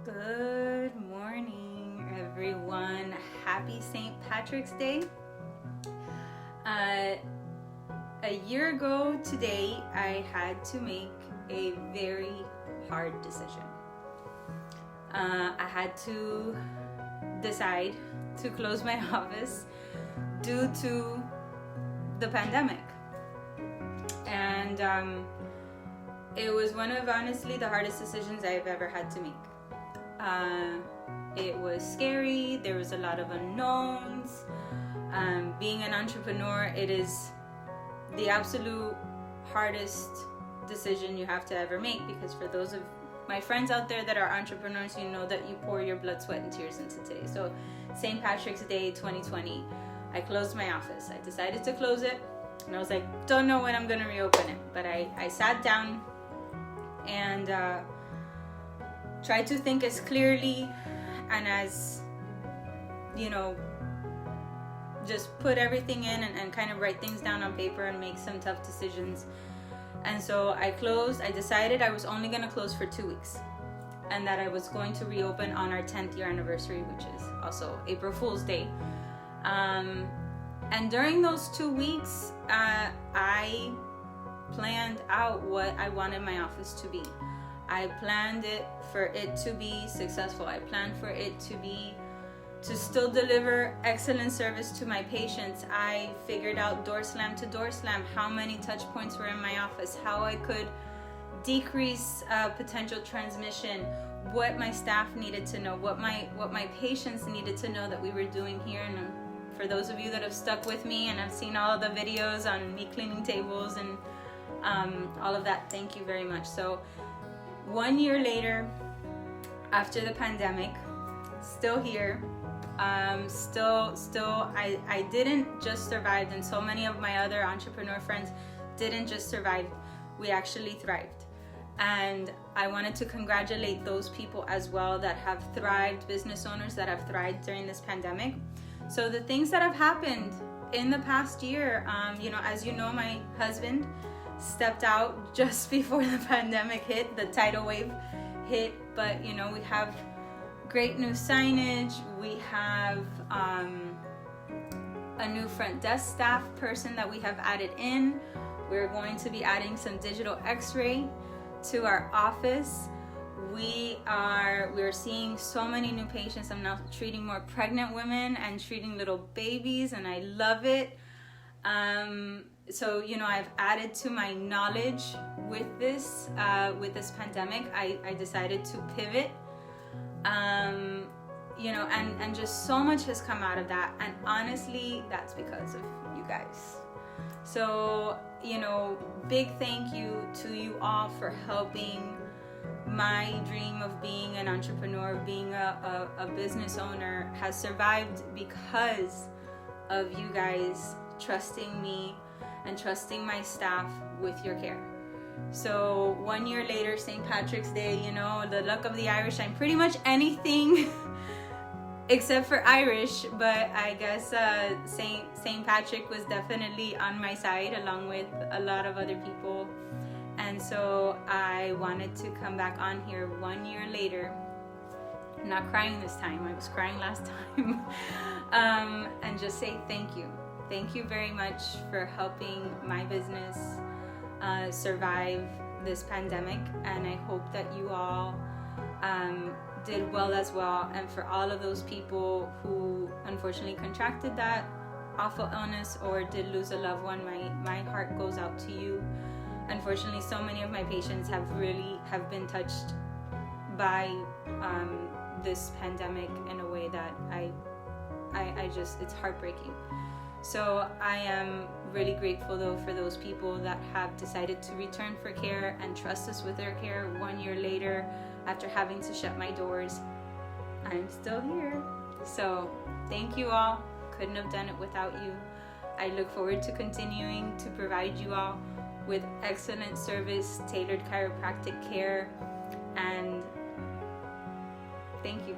Good morning, everyone. Happy St. Patrick's Day. A year ago today, I had to make a very hard decision. I had to decide to close my office due to the pandemic. And it was one of, honestly, the hardest decisions I've ever had to make. It was scary. There was a lot of unknowns. Being an entrepreneur, it is the absolute hardest decision you have to ever make, because for those of my friends out there that are entrepreneurs, you know that you pour your blood, sweat, and tears into today. So St. Patrick's Day 2020, I closed my office. I decided to close it, and I was like, don't know when I'm going to reopen it. But I sat down and tried to think as clearly and as, just put everything in and kind of write things down on paper and make some tough decisions. And so I closed. I decided I was only going to close for 2 weeks, and that I was going to reopen on our 10th year anniversary, which is also April Fool's Day. And during those 2 weeks, I planned out what I wanted my office to be. I planned it for it to be successful. I planned for it to still deliver excellent service to my patients. I figured out door slam to door slam how many touch points were in my office, how I could decrease potential transmission, what my staff needed to know, what my patients needed to know that we were doing here. And for those of you that have stuck with me and have seen all of the videos on me cleaning tables and all of that, thank you very much. So 1 year later, after the pandemic, still here. I didn't just survive, and so many of my other entrepreneur friends didn't just survive. We actually thrived. And I wanted to congratulate those people as well that have thrived, business owners that have thrived during this pandemic. So the things that have happened in the past year, as you know, my husband stepped out just before the pandemic hit, the tidal wave hit, but we have great new signage. We have a new front desk staff person that we have added in. We're going to be adding some digital x-ray to our office. We're seeing so many new patients. I'm now treating more pregnant women and treating little babies, and I love it. So I've added to my knowledge with this pandemic. I decided to pivot. And just so much has come out of that, and honestly, that's because of you guys. So, big thank you to you all for helping my dream of being an entrepreneur, being a business owner, has survived because of you guys trusting me and trusting my staff with your care. So 1 year later, St. Patrick's Day, the luck of the Irish, I'm pretty much anything except for Irish, but I guess St. Patrick was definitely on my side, along with a lot of other people. And so I wanted to come back on here 1 year later, not crying this time, I was crying last time, and just say thank you. Thank you very much for helping my business survive this pandemic, and I hope that you all did well as well. And for all of those people who unfortunately contracted that awful illness or did lose a loved one, my heart goes out to you. Unfortunately, so many of my patients have been touched by this pandemic in a way that I just, it's heartbreaking. So I am really grateful though for those people that have decided to return for care and trust us with their care 1 year later after having to shut my doors. I'm still here. So thank you all. Couldn't have done it without you. I look forward to continuing to provide you all with excellent service, tailored chiropractic care, and thank you.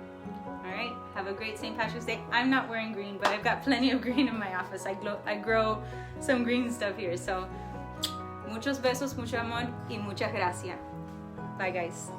All right, have a great St. Patrick's Day. I'm not wearing green, but I've got plenty of green in my office. I grow some green stuff here. So, muchos besos, mucho amor, y muchas gracias. Bye, guys.